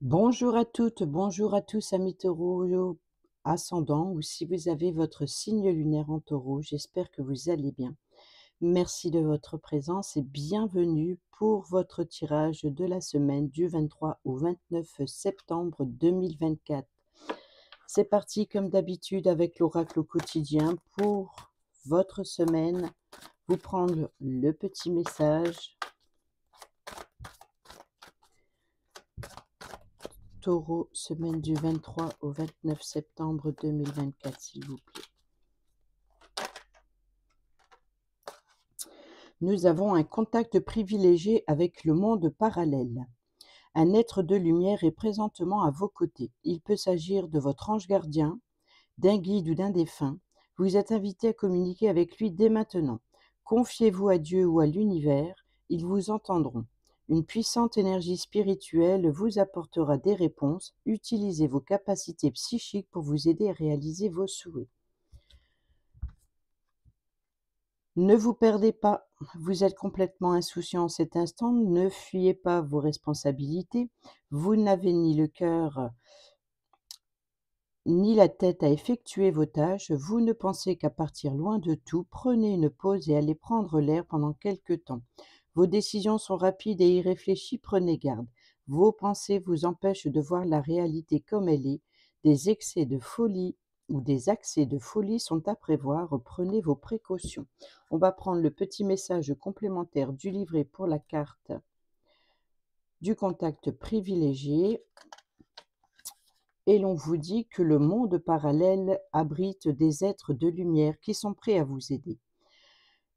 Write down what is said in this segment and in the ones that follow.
Bonjour à toutes, bonjour à tous amis taureaux ascendant ou si vous avez votre signe lunaire en taureau, j'espère que vous allez bien. Merci de votre présence et bienvenue pour votre tirage de la semaine du 23 au 29 septembre 2024. C'est parti comme d'habitude avec l'oracle au quotidien pour votre semaine. Vous prendre le petit message. Taureau, semaine du 23 au 29 septembre 2024, s'il vous plaît. Nous avons un contact privilégié avec le monde parallèle. Un être de lumière est présentement à vos côtés. Il peut s'agir de votre ange gardien, d'un guide ou d'un défunt. Vous êtes invité à communiquer avec lui dès maintenant. Confiez-vous à Dieu ou à l'univers, ils vous entendront. Une puissante énergie spirituelle vous apportera des réponses. Utilisez vos capacités psychiques pour vous aider à réaliser vos souhaits. Ne vous perdez pas, vous êtes complètement insouciant en cet instant, ne fuyez pas vos responsabilités, vous n'avez ni le cœur ni la tête à effectuer vos tâches, vous ne pensez qu'à partir loin de tout, prenez une pause et allez prendre l'air pendant quelque temps. Vos décisions sont rapides et irréfléchies, prenez garde. Vos pensées vous empêchent de voir la réalité comme elle est, des excès de folie ou des accès de folie sont à prévoir, prenez vos précautions. On va prendre le petit message complémentaire du livret pour la carte du contact privilégié. Et l'on vous dit que le monde parallèle abrite des êtres de lumière qui sont prêts à vous aider.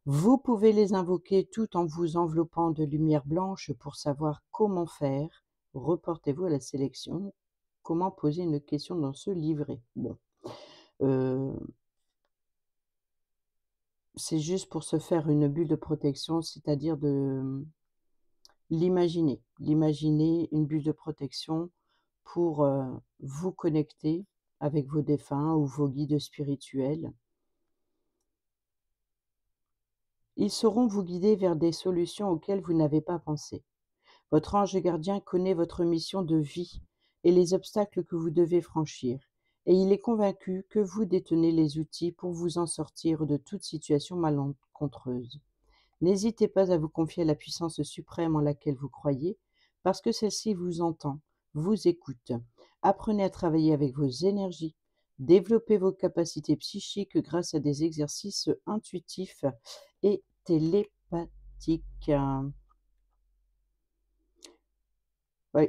Vous pouvez les invoquer tout en vous enveloppant de lumière blanche pour savoir comment faire. Reportez-vous à la sélection. Comment poser une question dans ce livret? Bon, c'est juste pour se faire une bulle de protection, c'est-à-dire de l'imaginer une bulle de protection pour vous connecter avec vos défunts ou vos guides spirituels. Ils sauront vous guider vers des solutions auxquelles vous n'avez pas pensé. Votre ange gardien connaît votre mission de vie et les obstacles que vous devez franchir, et il est convaincu que vous détenez les outils pour vous en sortir de toute situation malencontreuse. N'hésitez pas à vous confier à la puissance suprême en laquelle vous croyez, parce que celle-ci vous entend, vous écoute. Apprenez à travailler avec vos énergies. Développez vos capacités psychiques grâce à des exercices intuitifs et télépathiques. Oui.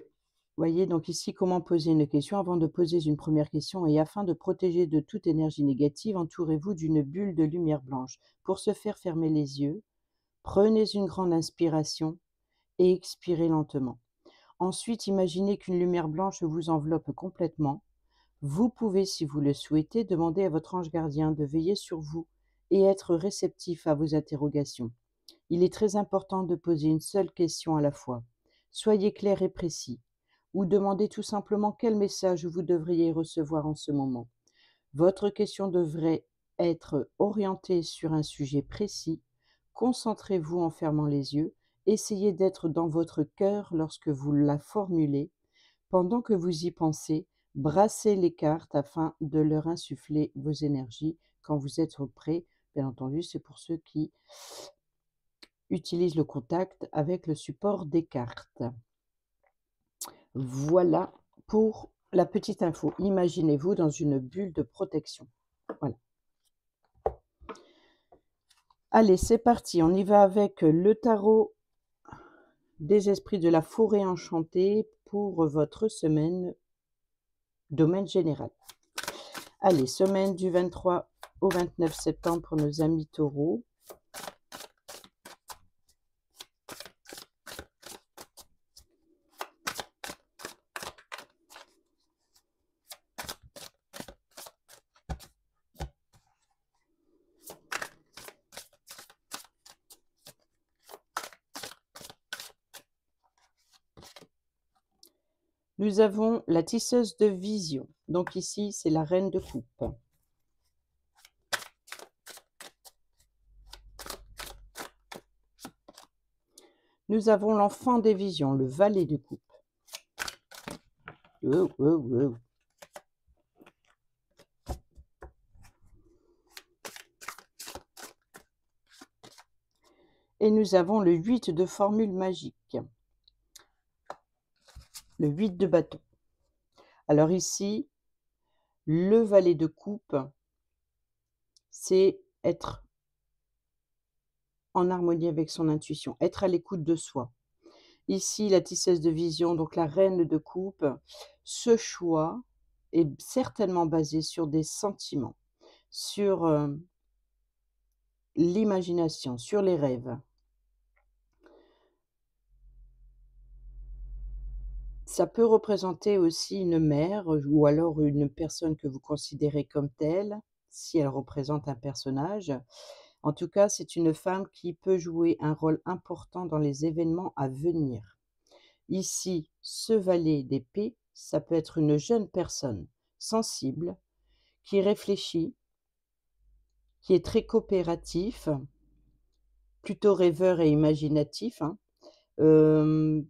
Voyez donc ici comment poser une question. Avant de poser une première question et afin de protéger de toute énergie négative, entourez-vous d'une bulle de lumière blanche. Pour ce faire, fermez les yeux, prenez une grande inspiration et expirez lentement. Ensuite, imaginez qu'une lumière blanche vous enveloppe complètement. Vous pouvez, si vous le souhaitez, demander à votre ange gardien de veiller sur vous et être réceptif à vos interrogations. Il est très important de poser une seule question à la fois. Soyez clair et précis, ou demandez tout simplement quel message vous devriez recevoir en ce moment. Votre question devrait être orientée sur un sujet précis. Concentrez-vous en fermant les yeux. Essayez d'être dans votre cœur lorsque vous la formulez. Pendant que vous y pensez, brassez les cartes afin de leur insuffler vos énergies quand vous êtes prêt. Bien entendu, c'est pour ceux qui utilisent le contact avec le support des cartes. Voilà pour la petite info. Imaginez-vous dans une bulle de protection. Voilà. Allez, c'est parti. On y va avec le tarot des esprits de la forêt enchantée pour votre semaine, domaine général. Allez, semaine du 23 au 29 septembre pour nos amis taureaux. Nous avons la tisseuse de vision. Donc ici, c'est la reine de coupe. Nous avons l'enfant des visions, le valet de coupe. Wow, wow, wow. Et nous avons le 8 de formule magique, le 8 de bâton. Alors ici, le valet de coupe, c'est être en harmonie avec son intuition, être à l'écoute de soi. Ici, la tisseuse de vision, donc la reine de coupe, ce choix est certainement basé sur des sentiments, sur, l'imagination, sur les rêves. Ça peut représenter aussi une mère, ou alors une personne que vous considérez comme telle, si elle représente un personnage. En tout cas, c'est une femme qui peut jouer un rôle important dans les événements à venir. Ici, ce valet d'épée, ça peut être une jeune personne sensible, qui réfléchit, qui est très coopératif, plutôt rêveur et imaginatif, hein. Hem,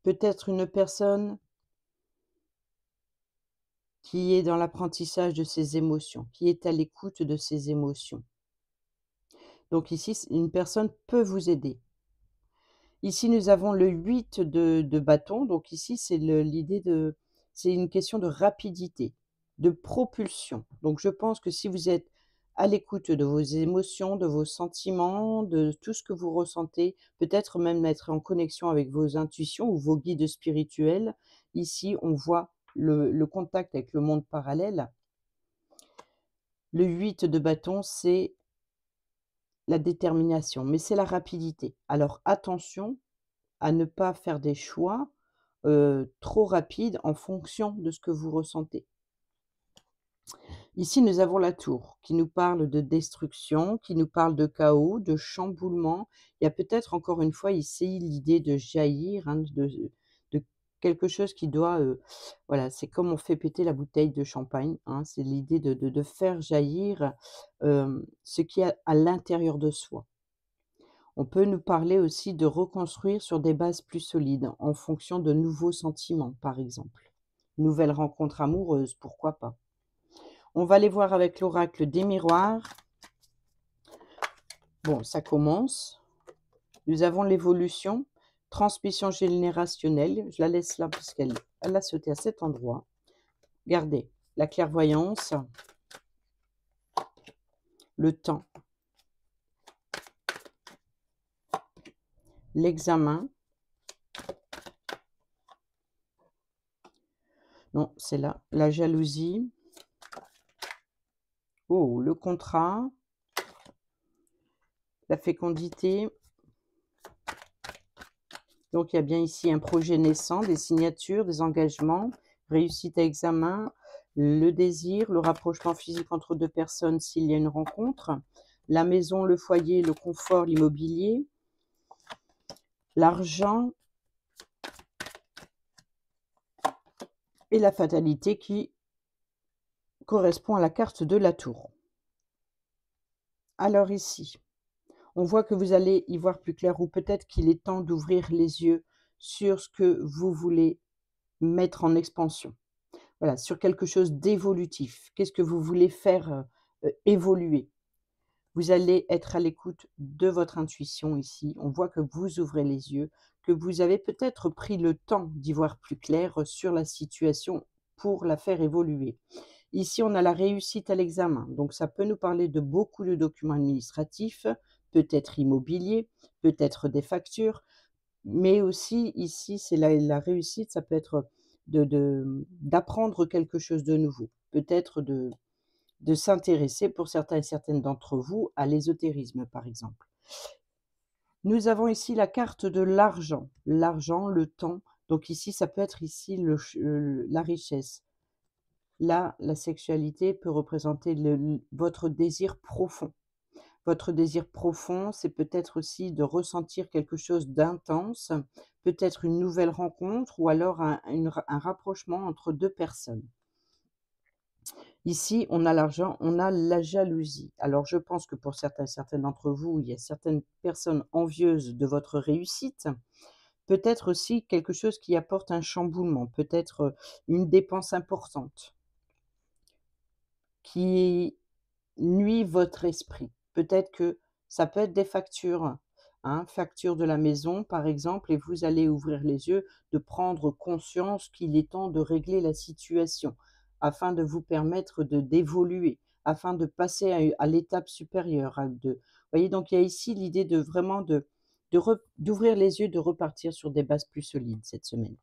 Peut-être une personne qui est dans l'apprentissage de ses émotions, qui est à l'écoute de ses émotions. Donc ici, une personne peut vous aider. Ici, nous avons le 8 de bâton, donc ici, c'est une question de rapidité, de propulsion. Donc je pense que si vous êtes à l'écoute de vos émotions, de vos sentiments, de tout ce que vous ressentez, peut-être même être en connexion avec vos intuitions ou vos guides spirituels. Ici, on voit le contact avec le monde parallèle. Le 8 de bâton, c'est la détermination, mais c'est la rapidité. Alors attention à ne pas faire des choix, trop rapides en fonction de ce que vous ressentez. Ici, nous avons la tour qui nous parle de destruction, qui nous parle de chaos, de chamboulement. Il y a peut-être encore une fois ici l'idée de jaillir, hein, de quelque chose qui doit, voilà, c'est comme on fait péter la bouteille de champagne, hein, c'est l'idée de faire jaillir, ce qu'il y a à l'intérieur de soi. On peut nous parler aussi de reconstruire sur des bases plus solides, en fonction de nouveaux sentiments, par exemple. Nouvelle rencontre amoureuse, pourquoi pas. On va aller voir avec l'oracle des miroirs. Bon, ça commence. Nous avons l'évolution, transmission générationnelle. Je la laisse là parce qu'elle a sauté à cet endroit. Regardez, la clairvoyance, le temps, l'examen. Non, c'est là. La jalousie. Oh, le contrat, la fécondité. Donc, il y a bien ici un projet naissant, des signatures, des engagements, réussite à examen, le désir, le rapprochement physique entre deux personnes s'il y a une rencontre, la maison, le foyer, le confort, l'immobilier, l'argent et la fatalité qui correspond à la carte de la tour. Alors ici, on voit que vous allez y voir plus clair, ou peut-être qu'il est temps d'ouvrir les yeux sur ce que vous voulez mettre en expansion. Voilà, sur quelque chose d'évolutif. Qu'est-ce que vous voulez faire, évoluer? Vous allez être à l'écoute de votre intuition ici. On voit que vous ouvrez les yeux, que vous avez peut-être pris le temps d'y voir plus clair, sur la situation pour la faire évoluer. Ici, on a la réussite à l'examen, donc ça peut nous parler de beaucoup de documents administratifs, peut-être immobiliers, peut-être des factures, mais aussi ici, c'est la réussite, ça peut être d'apprendre quelque chose de nouveau, peut-être de s'intéresser pour certains et certaines d'entre vous à l'ésotérisme, par exemple. Nous avons ici la carte de l'argent, le temps, donc ici, ça peut être ici la richesse. Là, la sexualité peut représenter votre désir profond. Votre désir profond, c'est peut-être aussi de ressentir quelque chose d'intense, peut-être une nouvelle rencontre ou alors un rapprochement entre 2 personnes. Ici, on a l'argent, on a la jalousie. Alors je pense que pour certains et certaines d'entre vous, il y a certaines personnes envieuses de votre réussite, peut-être aussi quelque chose qui apporte un chamboulement, peut-être, une dépense importante qui nuit votre esprit. Peut-être que ça peut être des factures, hein, factures de la maison, par exemple, et vous allez ouvrir les yeux, de prendre conscience qu'il est temps de régler la situation, afin de vous permettre d'évoluer, afin de passer à l'étape supérieure, vous voyez? Donc il y a ici l'idée de vraiment d'ouvrir les yeux, de repartir sur des bases plus solides cette semaine.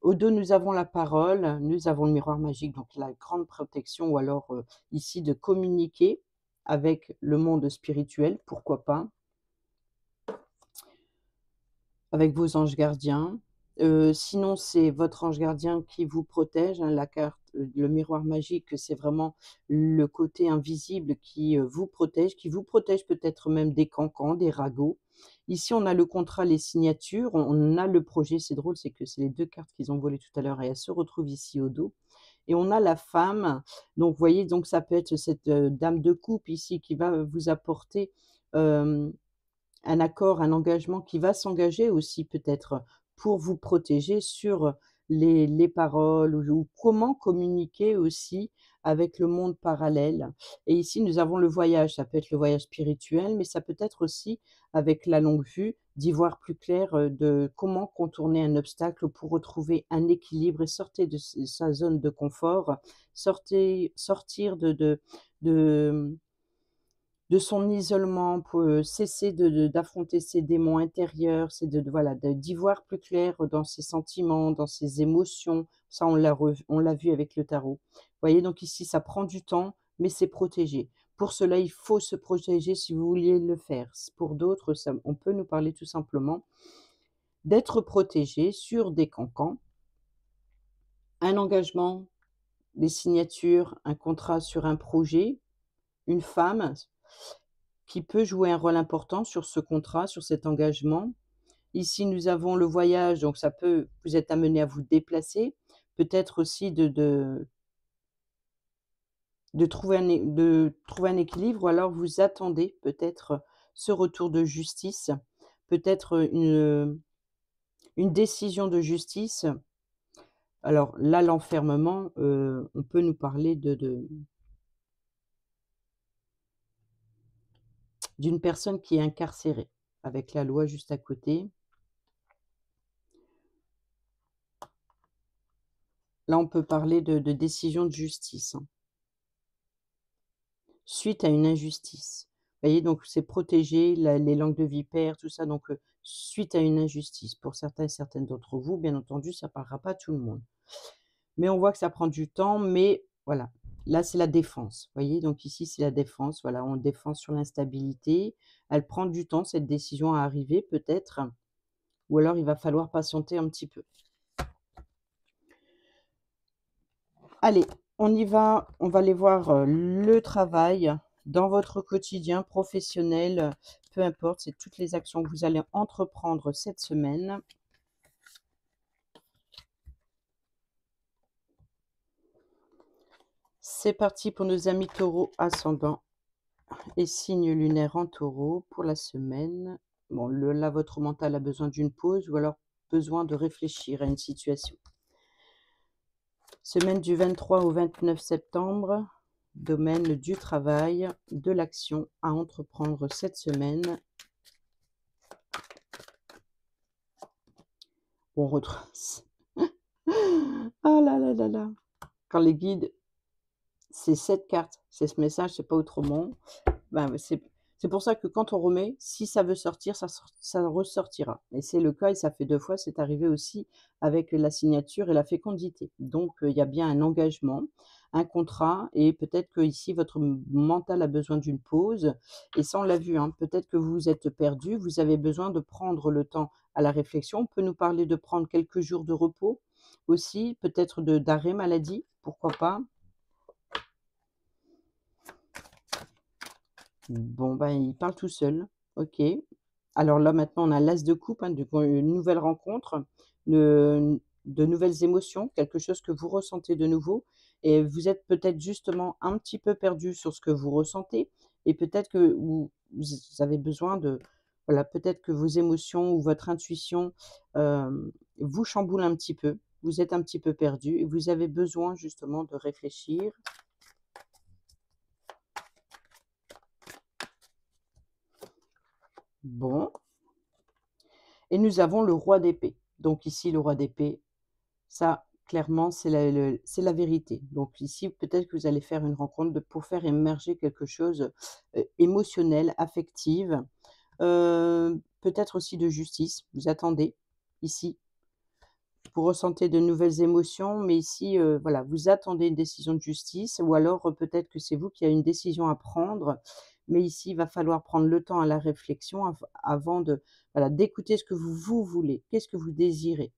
Au dos, nous avons la parole, nous avons le miroir magique, donc la grande protection ou alors, ici de communiquer avec le monde spirituel, pourquoi pas, avec vos anges gardiens. Sinon, c'est votre ange gardien qui vous protège, hein, la carte, le miroir magique, c'est vraiment le côté invisible qui vous protège peut-être même des cancans, des ragots. Ici, on a le contrat, les signatures, on a le projet. C'est drôle, c'est que c'est les 2 cartes qu'ils ont volées tout à l'heure et elles se retrouvent ici au dos et on a la femme. Donc vous voyez, donc ça peut être cette, dame de coupe ici qui va vous apporter, hem un accord, un engagement qui va s'engager aussi peut-être pour vous protéger sur les paroles ou comment communiquer aussi avec le monde parallèle. Et ici, nous avons le voyage. Ça peut être le voyage spirituel, mais ça peut être aussi, avec la longue vue, d'y voir plus clair, de comment contourner un obstacle pour retrouver un équilibre et sortir de sa zone de confort, sortir de de son isolement, pour, cesser d'affronter ses démons intérieurs, c'est voilà, d'y voir plus clair dans ses sentiments, dans ses émotions. Ça, on l'a vu avec le tarot. Vous voyez, donc ici, ça prend du temps, mais c'est protégé. Pour cela, il faut se protéger si vous vouliez le faire. Pour d'autres, ça on peut nous parler tout simplement d'être protégé sur des cancans, un engagement, des signatures, un contrat sur un projet, une femme qui peut jouer un rôle important sur ce contrat, sur cet engagement. Ici, nous avons le voyage, donc ça peut vous êtes amené à vous déplacer, peut-être aussi de trouver un équilibre ou alors vous attendez peut-être ce retour de justice, peut-être, une décision de justice. Alors là, l'enfermement, on peut nous parler d'une personne qui est incarcérée, avec la loi juste à côté. Là, on peut parler de décision de justice, hein, suite à une injustice. Vous voyez, donc c'est protéger les langues de vipère, tout ça, donc suite à une injustice. Pour certains et certaines d'entre vous, bien entendu, ça ne parlera pas à tout le monde. Mais on voit que ça prend du temps, mais voilà. Là, c'est la défense. Vous voyez, donc ici, c'est la défense. Voilà, on défend sur l'instabilité. Elle prend du temps, cette décision à arriver, peut-être, ou alors il va falloir patienter un petit peu. Allez, on y va, on va aller voir, le travail dans votre quotidien professionnel, peu importe, c'est toutes les actions que vous allez entreprendre cette semaine. C'est parti pour nos amis Taureau ascendant et signe lunaire en Taureau pour la semaine. Bon, là, votre mental a besoin d'une pause ou alors besoin de réfléchir à une situation. Semaine du 23 au 29 septembre, domaine du travail, de l'action à entreprendre cette semaine. On retrace. Ah là là là là! Quand les guides, c'est cette carte, c'est ce message, c'est pas autrement. Ben, c'est pour ça que quand on remet, si ça veut sortir, ça ressortira. Et c'est le cas et ça fait 2 fois, c'est arrivé aussi avec la signature et la fécondité. Donc il y a bien un engagement, un contrat et peut-être que ici votre mental a besoin d'une pause et ça on l'a vu, hein, peut-être que vous vous êtes perdu, vous avez besoin de prendre le temps à la réflexion. On peut nous parler de prendre quelques jours de repos aussi, peut-être d'arrêt maladie, pourquoi pas? Bon, ben, il parle tout seul. OK. Alors là, maintenant, on a l'as de coupe, hein, une nouvelle rencontre, de nouvelles émotions, quelque chose que vous ressentez de nouveau et vous êtes peut-être justement un petit peu perdu sur ce que vous ressentez et peut-être que vous avez besoin voilà, peut-être que vos émotions ou votre intuition, vous chamboule un petit peu. Vous êtes un petit peu perdu et vous avez besoin justement de réfléchir. Bon, et nous avons le roi d'épée. Donc ici, le roi d'épée, ça, clairement, c'est la vérité. Donc ici, peut-être que vous allez faire une rencontre pour faire émerger quelque chose, émotionnel, affective, peut-être aussi de justice. Vous attendez, ici, vous ressentez de nouvelles émotions, mais ici, voilà, vous attendez une décision de justice ou alors, peut-être que c'est vous qui avez une décision à prendre, mais ici, il va falloir prendre le temps à la réflexion avant de, voilà, d'écouter ce que vous voulez. Qu'est-ce que vous désirez?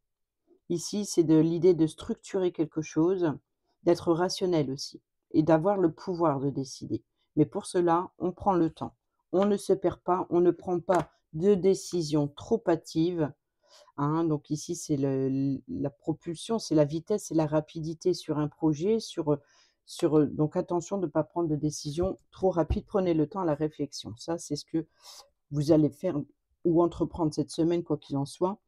Ici, c'est de l'idée de structurer quelque chose, d'être rationnel aussi et d'avoir le pouvoir de décider. Mais pour cela, on prend le temps. On ne se perd pas, on ne prend pas de décisions trop hâtives, hein. Donc ici, c'est la propulsion, c'est la vitesse, c'est la rapidité sur un projet, donc attention de ne pas prendre de décisions trop rapides. Prenez le temps à la réflexion. Ça, c'est ce que vous allez faire ou entreprendre cette semaine, quoi qu'il en soit.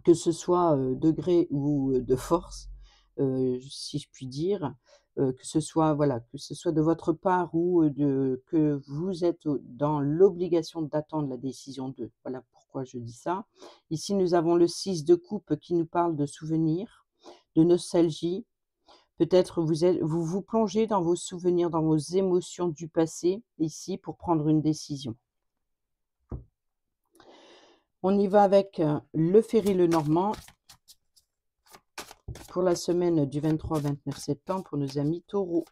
Que ce soit, de gré ou, de force, si je puis dire, que ce soit voilà, que ce soit de votre part ou, que vous êtes dans l'obligation d'attendre la décision de voilà pourquoi je dis ça. Ici, nous avons le 6 de coupe qui nous parle de souvenirs, de nostalgie. Peut-être vous vous plongez dans vos souvenirs, dans vos émotions du passé, ici, pour prendre une décision. On y va avec, le Ferry Lenormand pour la semaine du 23 au 29 septembre pour nos amis taureaux.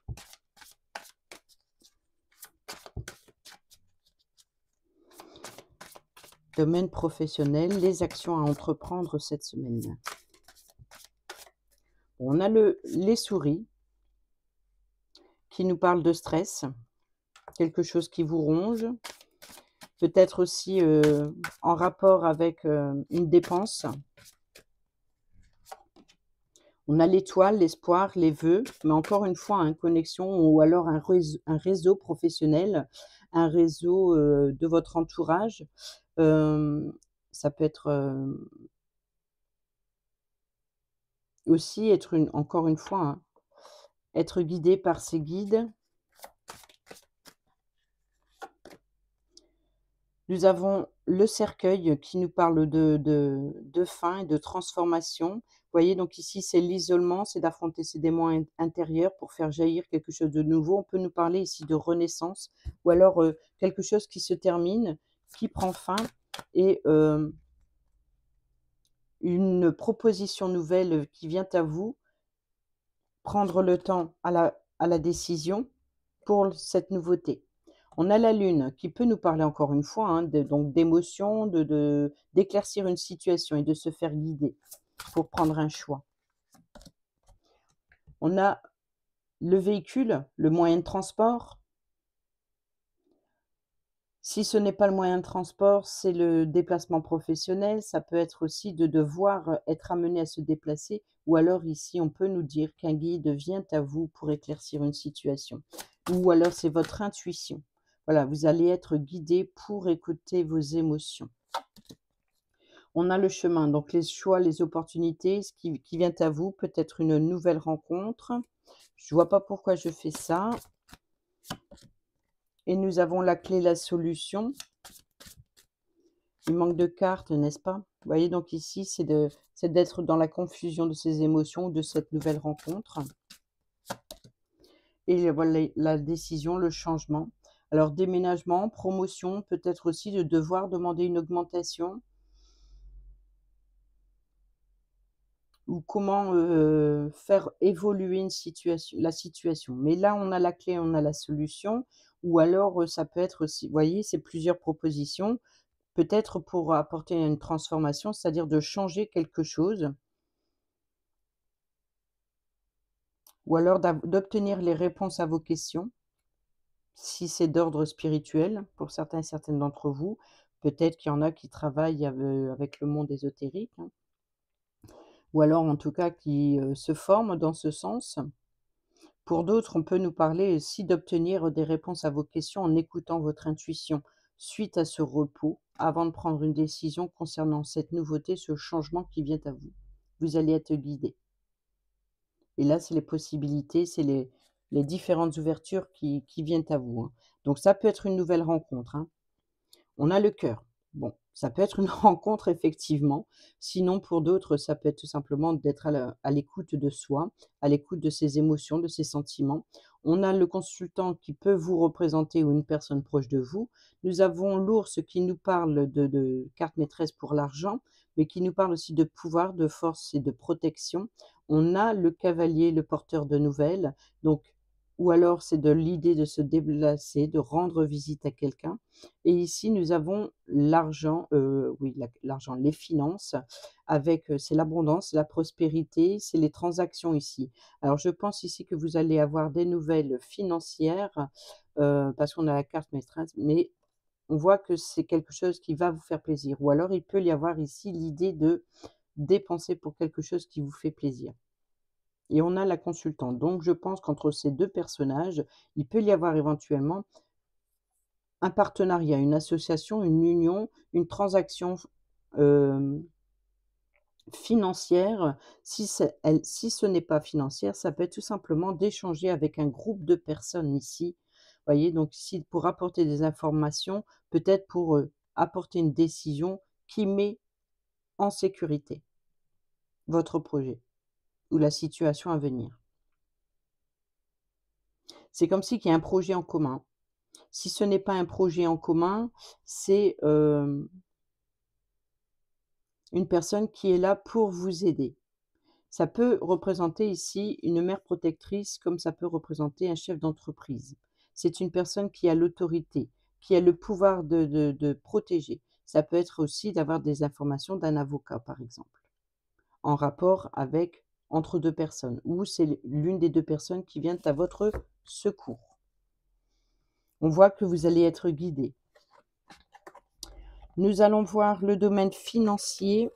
Domaine professionnel, les actions à entreprendre cette semaine. On a les souris qui nous parlent de stress, quelque chose qui vous ronge, peut-être aussi en rapport avec une dépense. On a l'étoile, l'espoir, les vœux, mais encore une fois, une connexion ou alors un réseau professionnel, un réseau, de votre entourage. Ça peut être, aussi être encore une fois, hein, être guidé par ses guides. Nous avons le cercueil qui nous parle de fin et de transformation. Vous voyez, donc ici, c'est l'isolement, c'est d'affronter ses démons intérieurs pour faire jaillir quelque chose de nouveau. On peut nous parler ici de renaissance ou alors, quelque chose qui se termine, qui prend fin et une proposition nouvelle, qui vient à vous. Prendre le temps à la décision pour cette nouveauté. On a la lune qui peut nous parler encore une fois, hein, donc d'émotion, d'éclaircir une situation et de se faire guider pour prendre un choix. On a le véhicule, le moyen de transport. Si ce n'est pas le moyen de transport, c'est le déplacement professionnel. Ça peut être aussi de devoir être amené à se déplacer ou alors ici, on peut nous dire qu'un guide vient à vous pour éclaircir une situation ou alors c'est votre intuition. Voilà, vous allez être guidé pour écouter vos émotions. On a le chemin, donc les choix, les opportunités, ce qui vient à vous, peut-être une nouvelle rencontre. Je ne vois pas pourquoi je fais ça. Et nous avons la clé, la solution. Il manque de cartes, n'est-ce pas? Vous voyez, donc ici, c'est d'être dans la confusion de ces émotions, de cette nouvelle rencontre. Et voilà la décision, le changement. Alors déménagement, promotion, peut-être aussi de devoir demander une augmentation. Ou comment, faire évoluer la situation. Mais là, on a la clé, on a la solution ou alors, ça peut être aussi vous voyez, c'est plusieurs propositions, peut-être pour apporter une transformation, c'est-à-dire de changer quelque chose ou alors d'obtenir les réponses à vos questions, si c'est d'ordre spirituel pour certains et certaines d'entre vous. Peut-être qu'il y en a qui travaillent avec le monde ésotérique, hein, ou alors en tout cas qui, se forment dans ce sens. Pour d'autres, on peut nous parler aussi d'obtenir des réponses à vos questions en écoutant votre intuition. suite à ce repos, avant de prendre une décision concernant cette nouveauté, ce changement qui vient à vous. Vous allez être guidé. Et là, c'est les possibilités, c'est les différentes ouvertures qui viennent à vous, hein. Donc ça peut être une nouvelle rencontre, hein. On a le cœur. Bon, ça peut être une rencontre effectivement. Sinon, pour d'autres, ça peut être tout simplement d'être à l'écoute de soi, à l'écoute de ses émotions, de ses sentiments. On a le consultant qui peut vous représenter ou une personne proche de vous. Nous avons l'ours qui nous parle de carte maîtresse pour l'argent, mais qui nous parle aussi de pouvoir, de force et de protection. On a le cavalier, le porteur de nouvelles, donc ou alors c'est de l'idée de se déplacer, de rendre visite à quelqu'un. Et ici, nous avons l'argent, oui, l'argent, les finances avec, c'est l'abondance, la prospérité, c'est les transactions ici. Alors je pense ici que vous allez avoir des nouvelles financières, parce qu'on a la carte maîtresse, mais on voit que c'est quelque chose qui va vous faire plaisir. Ou alors il peut y avoir ici l'idée de dépenser pour quelque chose qui vous fait plaisir. Et on a la consultante. Donc je pense qu'entre ces 2 personnages, il peut y avoir éventuellement un partenariat, une association, une union, une transaction financière. Si ce n'est pas financière, ça peut être tout simplement d'échanger avec un groupe de personnes ici. Voyez? Donc ici, pour apporter des informations, peut-être pour, apporter une décision qui met en sécurité votre projet ou la situation à venir. C'est comme si qu'il y a un projet en commun. Si ce n'est pas un projet en commun, c'est, une personne qui est là pour vous aider. Ça peut représenter ici une mère protectrice, comme ça peut représenter un chef d'entreprise. C'est une personne qui a l'autorité, qui a le pouvoir de protéger. Ça peut être aussi d'avoir des informations d'un avocat, par exemple, en rapport avec entre 2 personnes, ou c'est l'une des 2 personnes qui viennent à votre secours. On voit que vous allez être guidé. Nous allons voir le domaine financier.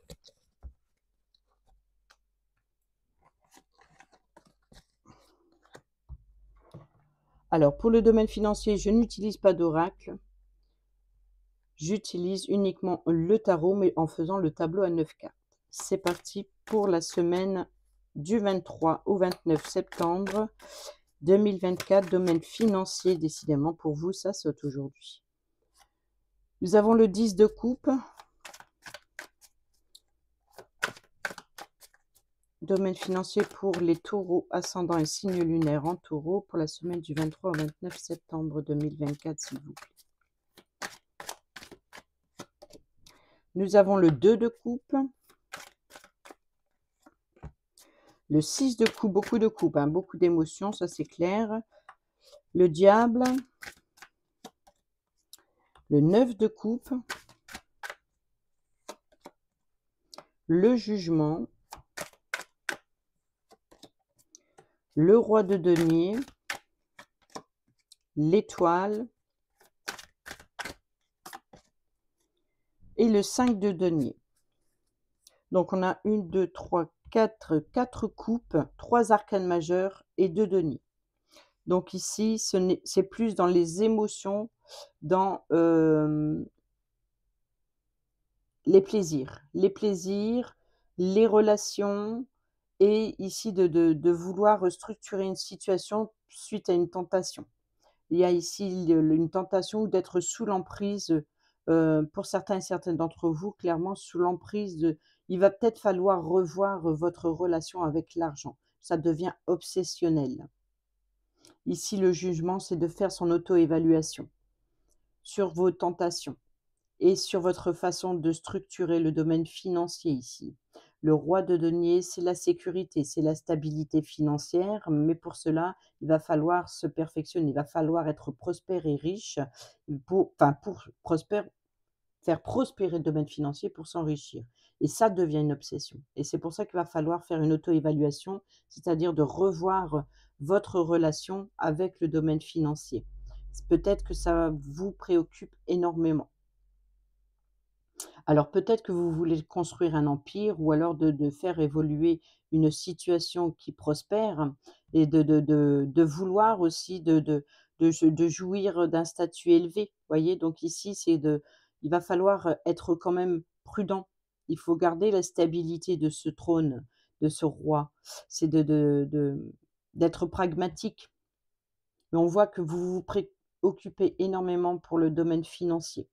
Alors, pour le domaine financier, je n'utilise pas d'oracle. J'utilise uniquement le tarot, mais en faisant le tableau à 9 cartes. C'est parti pour la semaine du 23 au 29 septembre 2024. Domaine financier, décidément, pour vous, ça saute aujourd'hui. Nous avons le 10 de coupe. Domaine financier pour les taureaux, ascendant et signe lunaire en taureau pour la semaine du 23 au 29 septembre 2024, s'il vous plaît. Nous avons le 2 de coupe. Le 6 de coupe, beaucoup de coupe, hein, beaucoup d'émotions, ça c'est clair. Le diable. Le 9 de coupe. Le jugement. Le roi de denier. L'étoile. Et le 5 de denier. Donc on a 1, 2, 3, 4 coupes, 3 arcanes majeures et 2 deniers. Donc ici, c'est plus dans les émotions, dans les plaisirs, les relations, et ici de vouloir structurer une situation suite à une tentation. Il y a ici une tentation d'être sous l'emprise, pour certains et certaines d'entre vous, clairement sous l'emprise de il va peut-être falloir revoir votre relation avec l'argent. Ça devient obsessionnel. Ici, le jugement, c'est de faire son auto-évaluation sur vos tentations et sur votre façon de structurer le domaine financier ici. Le roi de denier, c'est la sécurité, c'est la stabilité financière, mais pour cela, il va falloir se perfectionner, il va falloir être prospère et riche pour faire prospérer le domaine financier pour s'enrichir. Et ça devient une obsession. Et c'est pour ça qu'il va falloir faire une auto-évaluation, c'est-à-dire de revoir votre relation avec le domaine financier. Peut-être que ça vous préoccupe énormément. Alors peut-être que vous voulez construire un empire ou alors de faire évoluer une situation qui prospère et de vouloir aussi de jouir d'un statut élevé. Voyez? Donc ici, il va falloir, être quand même prudent. Il faut garder la stabilité de ce trône, de ce roi. C'est d'être pragmatique. Mais on voit que vous vous préoccupez énormément pour le domaine financier.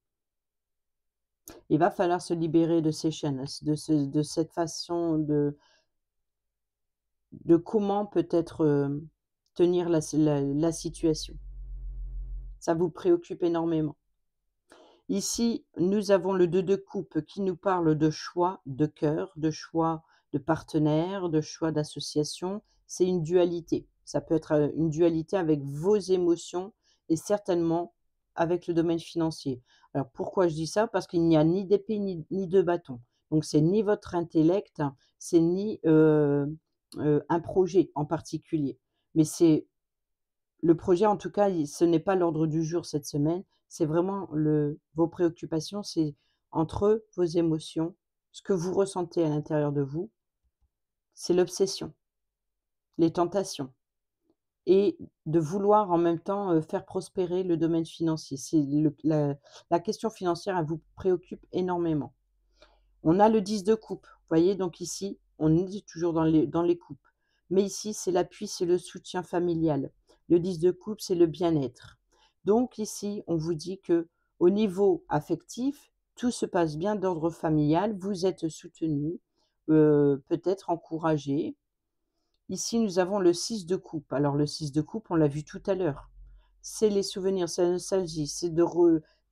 Il va falloir se libérer de ces chaînes, de cette façon de comment peut-être, tenir la situation. Ça vous préoccupe énormément. Ici, nous avons le 2 de coupe qui nous parle de choix de cœur, de choix de partenaire, de choix d'association. C'est une dualité. Ça peut être, une dualité avec vos émotions et certainement avec le domaine financier. Alors pourquoi je dis ça? Parce qu'il n'y a ni d'épée ni de bâton. Donc c'est ni votre intellect, c'est ni, un projet en particulier. Mais c'est le projet, en tout cas, ce n'est pas l'ordre du jour cette semaine. C'est vraiment vos préoccupations, c'est entre vos émotions, ce que vous ressentez à l'intérieur de vous, c'est l'obsession, les tentations et de vouloir en même temps, faire prospérer le domaine financier. C'est la question financière, elle vous préoccupe énormément. On a le 10 de coupe, vous voyez? Donc ici, on est toujours dans les coupes. Mais ici, c'est l'appui, c'est le soutien familial. Le 10 de coupe, c'est le bien-être. Donc ici, on vous dit que au niveau affectif, tout se passe bien d'ordre familial, vous êtes soutenu, peut-être encouragé. Ici, nous avons le 6 de coupe. Alors le 6 de coupe, on l'a vu tout à l'heure. C'est les souvenirs, c'est la nostalgie, c'est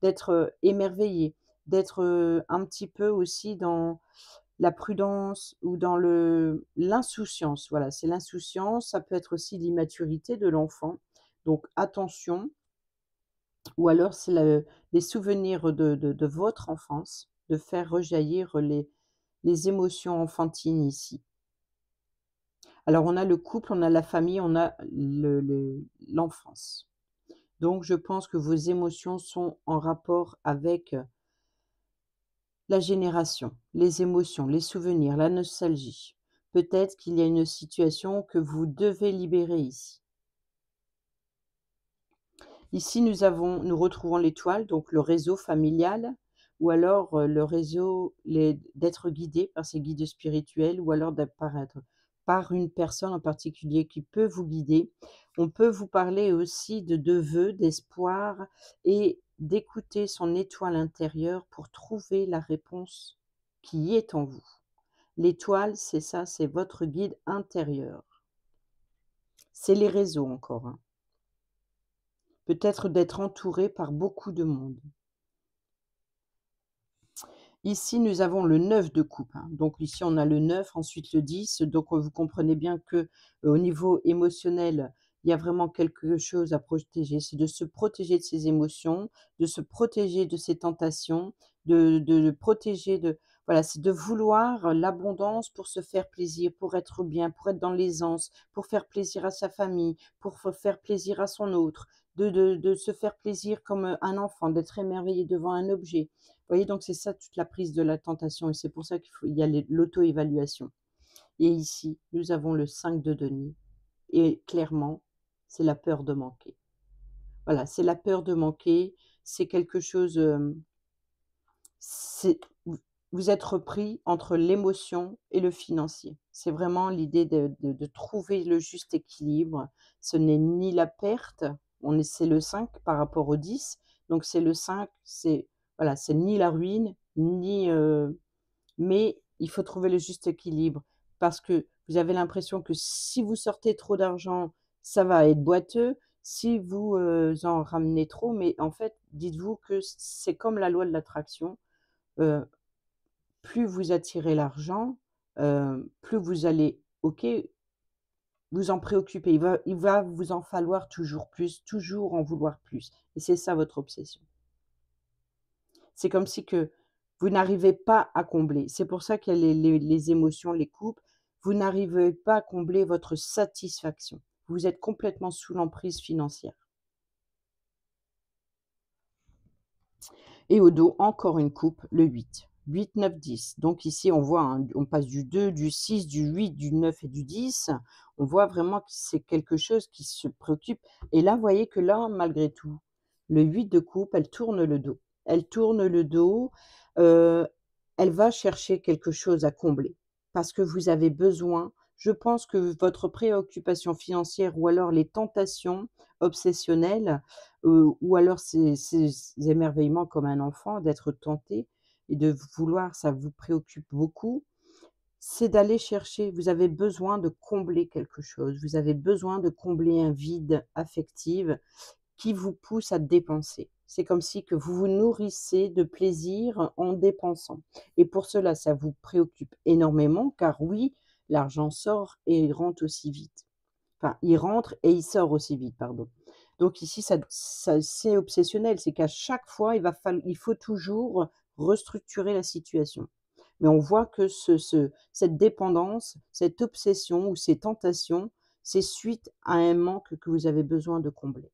d'être, émerveillé, d'être, un petit peu aussi dans la prudence ou dans l'insouciance. Voilà, c'est l'insouciance, ça peut être aussi l'immaturité de l'enfant. Donc attention, ou alors c'est les souvenirs de votre enfance, de faire rejaillir les émotions enfantines ici. Alors on a le couple, on a la famille, on a l'enfance. Donc je pense que vos émotions sont en rapport avec la génération, les émotions, les souvenirs, la nostalgie. Peut-être qu'il y a une situation que vous devez libérer ici. Ici, nous retrouvons l'étoile, donc le réseau familial, ou alors le réseau d'être guidé par ses guides spirituels, ou alors d'apparaître par une personne en particulier qui peut vous guider. On peut vous parler aussi de vœux, d'espoir et d'écouter son étoile intérieure pour trouver la réponse qui est en vous. L'étoile, c'est ça, c'est votre guide intérieur. C'est les réseaux encore, hein. Peut-être d'être entouré par beaucoup de monde. Ici, nous avons le 9 de coupe, hein. Donc ici, on a le 9, ensuite le 10. Donc vous comprenez bien que, au niveau émotionnel, il y a vraiment quelque chose à protéger. C'est de se protéger de ses émotions, de se protéger de ses tentations, de protéger de voilà, c'est de vouloir l'abondance pour se faire plaisir, pour être bien, pour être dans l'aisance, pour faire plaisir à sa famille, pour faire plaisir à son autre, de se faire plaisir comme, un enfant, d'être émerveillé devant un objet. Vous voyez, donc c'est ça toute la prise de la tentation et c'est pour ça qu'il y a l'auto-évaluation. Et ici, nous avons le 5 de denier et clairement, c'est la peur de manquer. Voilà, c'est la peur de manquer, c'est quelque chose, c'est vous êtes repris entre l'émotion et le financier. C'est vraiment l'idée de trouver le juste équilibre. Ce n'est ni la perte, c'est le 5 par rapport au 10, donc c'est le 5, c'est voilà, c'est ni la ruine, ni, mais il faut trouver le juste équilibre parce que vous avez l'impression que si vous sortez trop d'argent, ça va être boiteux. Si vous, en ramenez trop, mais en fait, dites-vous que c'est comme la loi de l'attraction, heu, plus vous attirez l'argent, plus vous allez OK, vous en préoccuper. Il va vous en falloir toujours plus, toujours en vouloir plus et c'est ça votre obsession. C'est comme si que vous n'arrivez pas à combler. C'est pour ça qu'il y a les émotions, les coupes. Vous n'arrivez pas à combler votre satisfaction. Vous êtes complètement sous l'emprise financière. Et au dos, encore une coupe, le 8. 8, 9, 10. Donc ici, on voit, hein, on passe du 2, du 6, du 8, du 9 et du 10. On voit vraiment que c'est quelque chose qui se préoccupe. Et là, vous voyez que là, malgré tout, Le 8 de coupe, elle tourne le dos. Elle tourne le dos, heu, elle va chercher quelque chose à combler parce que vous avez besoin, je pense que votre préoccupation financière ou alors les tentations obsessionnelles, ou alors ces émerveillements comme un enfant d'être tenté et de vouloir, ça vous préoccupe beaucoup, c'est d'aller chercher, vous avez besoin de combler quelque chose, vous avez besoin de combler un vide affectif qui vous pousse à dépenser. C'est comme si que vous vous nourrissez de plaisir en dépensant et pour cela, ça vous préoccupe énormément car oui, l'argent sort et il rentre aussi vite. Enfin, il rentre et il sort aussi vite, pardon. Donc ici, ça c'est obsessionnel, c'est qu'à chaque fois, il faut toujours restructurer la situation. Mais on voit que cette dépendance, cette obsession ou ces tentations, c'est suite à un manque que vous avez besoin de combler.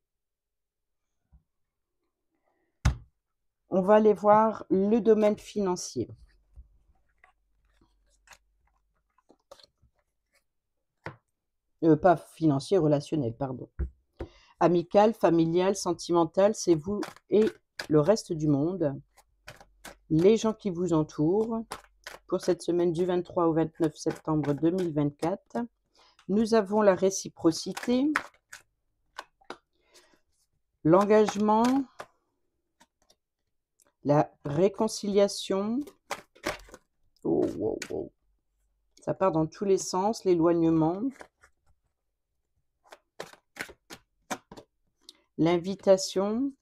On va aller voir le domaine financier. Pas financier, relationnel, pardon. Amical, familial, sentimental, c'est vous et le reste du monde. Les gens qui vous entourent. Pour cette semaine du 23 au 29 septembre 2024. Nous avons la réciprocité, l'engagement, la réconciliation. Oh, wow, wow. Ça part dans tous les sens, l'éloignement. L'invitation.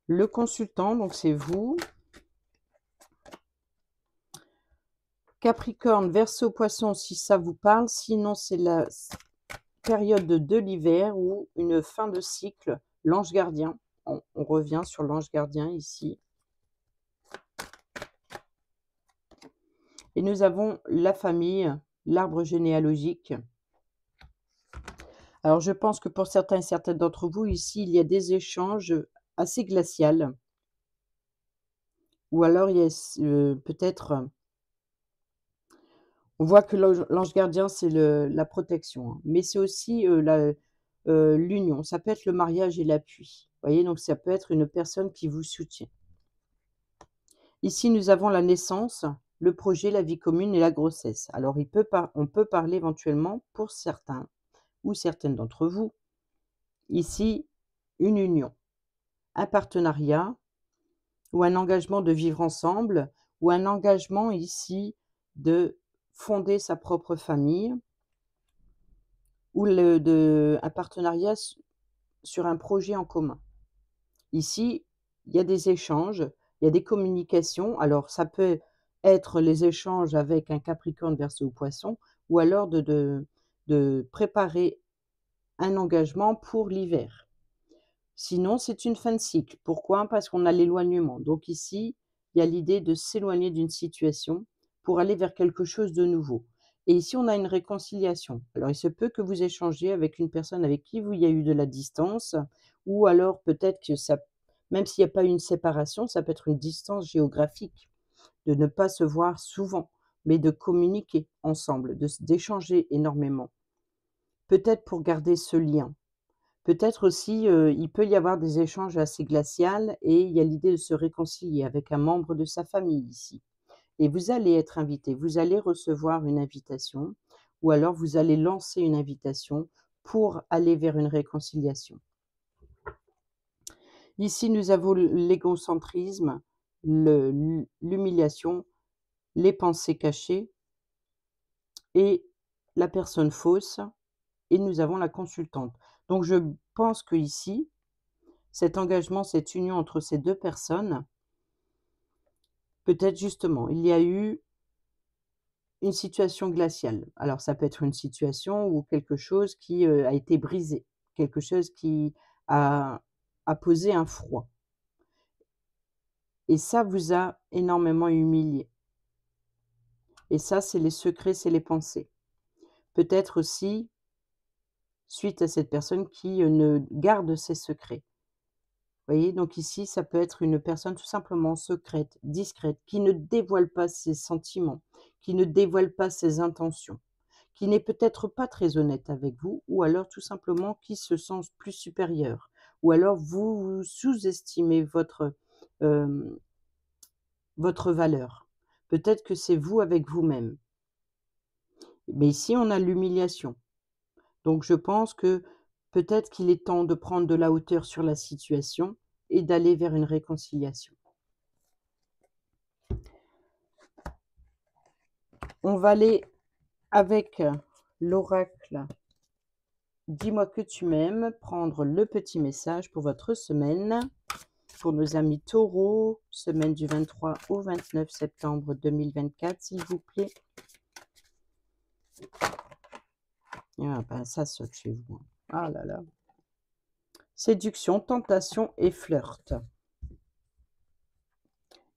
Le consultant, donc c'est vous. Capricorne, Verseau, Poisson, si ça vous parle. Sinon, c'est la période de l'hiver ou une fin de cycle. L'ange gardien. On revient sur l'ange gardien ici. Et nous avons la famille, l'arbre généalogique. Alors, je pense que pour certains et certaines d'entre vous, ici, il y a des échanges assez glaciaux. Ou alors, il y a peut-être... On voit que l'ange gardien, c'est la protection, hein, mais c'est aussi l'union. Ça peut être le mariage et l'appui. Vous voyez, donc ça peut être une personne qui vous soutient. Ici, nous avons la naissance, le projet, la vie commune et la grossesse. Alors, on peut parler éventuellement, pour certains ou certaines d'entre vous, ici, une union, un partenariat ou un engagement de vivre ensemble ou un engagement ici de fonder sa propre famille ou un partenariat sur un projet en commun. Ici, il y a des échanges, il y a des communications. Alors, ça peut être les échanges avec un Capricorne, Verseau ou Poisson, ou alors de préparer un engagement pour l'hiver. Sinon, c'est une fin de cycle. Pourquoi? Parce qu'on a l'éloignement. Donc ici, il y a l'idée de s'éloigner d'une situation pour aller vers quelque chose de nouveau. Et ici, on a une réconciliation. Alors, il se peut que vous échangez avec une personne avec qui il y a eu de la distance, ou alors peut-être que ça, même s'il n'y a pas eu une séparation, ça peut être une distance géographique, de ne pas se voir souvent, mais de communiquer ensemble, d'échanger énormément. Peut-être pour garder ce lien. Peut-être aussi, il peut y avoir des échanges assez glacials et il y a l'idée de se réconcilier avec un membre de sa famille ici. Et vous allez être invité, vous allez recevoir une invitation ou alors vous allez lancer une invitation pour aller vers une réconciliation. Ici, nous avons l'égocentrisme, l'humiliation, les pensées cachées et la personne fausse et nous avons la consultante. Donc je pense qu'ici, cet engagement, cette union entre ces 2 personnes, peut-être justement, il y a eu une situation glaciale. Alors ça peut être une situation ou quelque chose qui, a été brisé, quelque chose qui a posé un froid et ça vous a énormément humilié et ça, c'est les secrets, c'est les pensées. Peut-être aussi, suite à cette personne qui, ne garde ses secrets. Voyez? Donc ici, ça peut être une personne tout simplement secrète, discrète, qui ne dévoile pas ses sentiments, qui ne dévoile pas ses intentions, qui n'est peut-être pas très honnête avec vous, ou alors tout simplement qui se sent plus supérieur, ou alors vous sous-estimez hem, votre valeur. Peut-être que c'est vous avec vous-même. Mais ici, on a l'humiliation. Donc je pense que peut-être qu'il est temps de prendre de la hauteur sur la situation et d'aller vers une réconciliation. On va aller avec l'oracle «Dis-moi que tu m'aimes», prendre le petit message pour votre semaine. Pour nos amis taureaux, semaine du 23 au 29 septembre 2024, s'il vous plaît. Ah ben ça saute chez vous, hein. Ah là là. Séduction, tentation et flirt.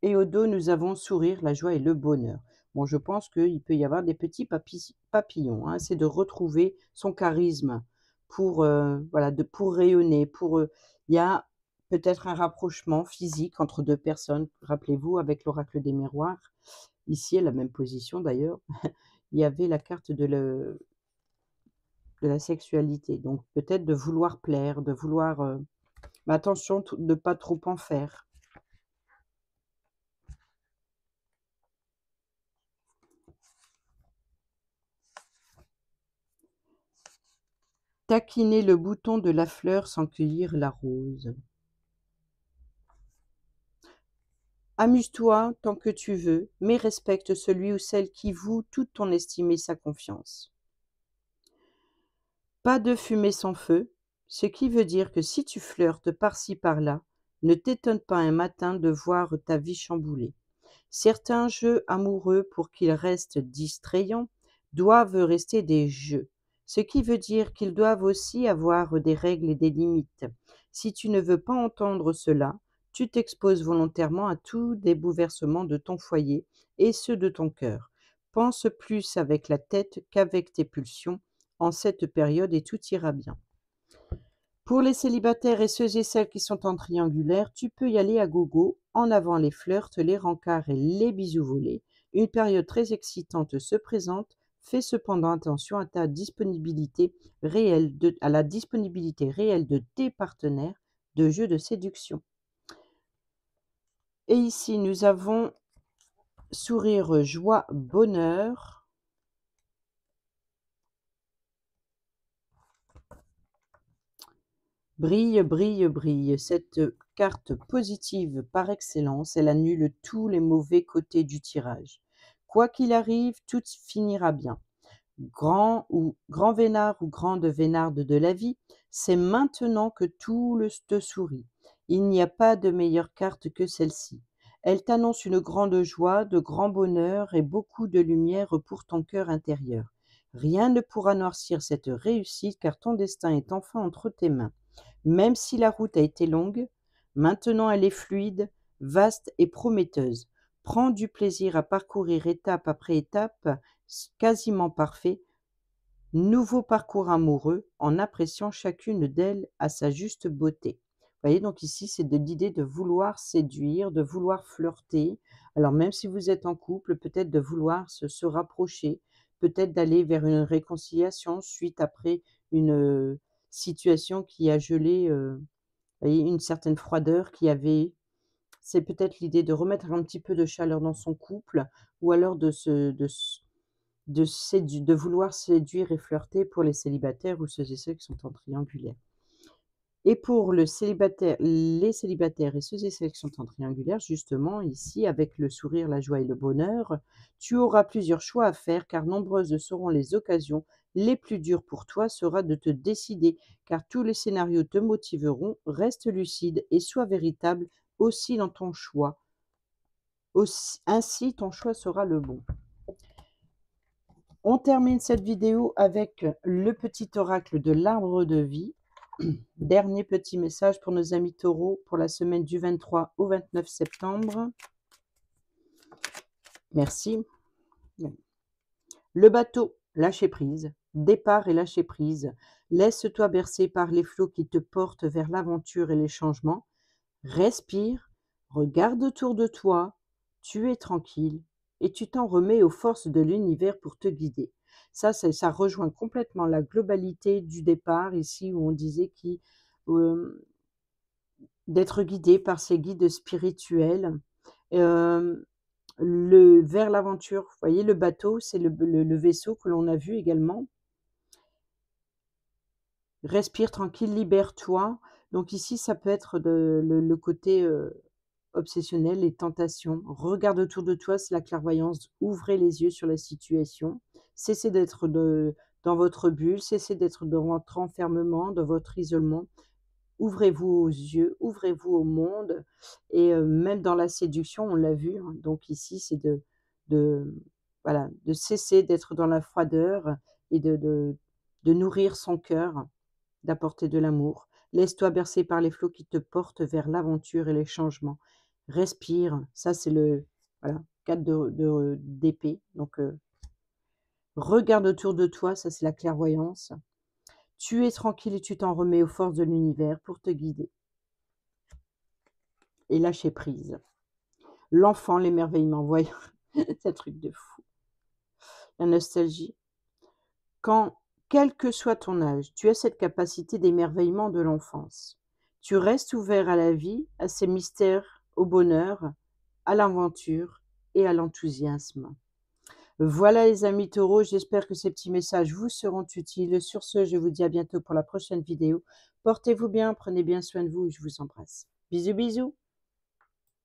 Et au dos, nous avons sourire, la joie et le bonheur. Bon, je pense qu'il peut y avoir des petits papillons, hein. C'est de retrouver son charisme pour, voilà, pour rayonner, il y a peut-être un rapprochement physique entre 2 personnes. Rappelez-vous, avec l'oracle des miroirs, ici, à la même position d'ailleurs, il y avait la carte de la sexualité. Donc peut-être de vouloir plaire, de vouloir, mais attention de ne pas trop en faire. Taquiner le bouton de la fleur sans cueillir la rose. Amuse-toi tant que tu veux, mais respecte celui ou celle qui voue toute ton estime et sa confiance. Pas de fumée sans feu, ce qui veut dire que si tu flirtes par-ci par-là, ne t'étonne pas un matin de voir ta vie chamboulée. Certains jeux amoureux, pour qu'ils restent distrayants, doivent rester des jeux, ce qui veut dire qu'ils doivent aussi avoir des règles et des limites. Si tu ne veux pas entendre cela, tu t'exposes volontairement à tous des bouleversements de ton foyer et ceux de ton cœur. Pense plus avec la tête qu'avec tes pulsions en cette période et tout ira bien. Pour les célibataires et ceux et celles qui sont en triangulaire, tu peux y aller à gogo, en avant les flirts, les rencarts et les bisous volés. Une période très excitante se présente, fais cependant attention à ta disponibilité à la disponibilité réelle de tes partenaires de jeux de séduction. Et ici, nous avons sourire, joie, bonheur. Brille, brille, brille. Cette carte positive par excellence, elle annule tous les mauvais côtés du tirage. Quoi qu'il arrive, tout finira bien. Grand vénard ou grande vénarde de la vie, c'est maintenant que te sourit. Il n'y a pas de meilleure carte que celle-ci. Elle t'annonce une grande joie, de grand bonheur et beaucoup de lumière pour ton cœur intérieur. Rien ne pourra noircir cette réussite car ton destin est enfin entre tes mains. Même si la route a été longue, maintenant elle est fluide, vaste et prometteuse. Prends du plaisir à parcourir étape après étape, quasiment parfait, nouveau parcours amoureux en appréciant chacune d'elles à sa juste beauté. Vous voyez, donc ici, c'est de l'idée de vouloir séduire, de vouloir flirter. Alors même si vous êtes en couple, peut-être de vouloir se rapprocher, peut-être d'aller vers une réconciliation suite après une situation qui a gelé, vous voyez, une certaine froideur qui avait. C'est peut-être l'idée de remettre un petit peu de chaleur dans son couple ou alors de vouloir séduire et flirter pour les célibataires ou ceux et celles qui sont en triangulaire. Et pour les célibataires et ceux et celles qui sont en triangulaire, justement, ici, avec le sourire, la joie et le bonheur, tu auras plusieurs choix à faire car nombreuses seront les occasions. Les plus dures pour toi sera de te décider car tous les scénarios te motiveront. Reste lucide et sois véritable aussi dans ton choix. Ainsi, ton choix sera le bon. On termine cette vidéo avec le petit oracle de l'arbre de vie. Dernier petit message pour nos amis taureaux pour la semaine du 23 au 29 septembre. Merci. Le bateau, lâcher prise. Départ et lâcher prise. Laisse-toi bercer par les flots qui te portent vers l'aventure et les changements. Respire, regarde autour de toi. Tu es tranquille et tu t'en remets aux forces de l'univers pour te guider. Ça rejoint complètement la globalité du départ ici où on disait hem, d'être guidé par ses guides spirituels, hem, vers l'aventure. Vous voyez le bateau, c'est le vaisseau que l'on a vu également. Respire tranquille, libère-toi. Donc ici, ça peut être le côté, obsessionnel, les tentations. Regarde autour de toi, c'est la clairvoyance. Ouvrez les yeux sur la situation. Cessez d'être dans votre bulle, cessez d'être dans votre enfermement, dans votre isolement. Ouvrez-vous aux yeux, ouvrez-vous au monde et même dans la séduction, on l'a vu, hein, donc ici, c'est de voilà, de cesser d'être dans la froideur et de nourrir son cœur, d'apporter de l'amour. Laisse-toi bercer par les flots qui te portent vers l'aventure et les changements. Respire, ça c'est le voilà, 4 d'épée, donc regarde autour de toi, ça c'est la clairvoyance. Tu es tranquille et tu t'en remets aux forces de l'univers pour te guider et lâcher prise. L'enfant, l'émerveillement, voyons, c'est un truc de fou. La nostalgie. Quand, quel que soit ton âge, tu as cette capacité d'émerveillement de l'enfance. Tu restes ouvert à la vie, à ses mystères, au bonheur, à l'aventure et à l'enthousiasme. Voilà les amis taureaux, j'espère que ces petits messages vous seront utiles. Sur ce, je vous dis à bientôt pour la prochaine vidéo. Portez-vous bien, prenez bien soin de vous, je vous embrasse. Bisous bisous.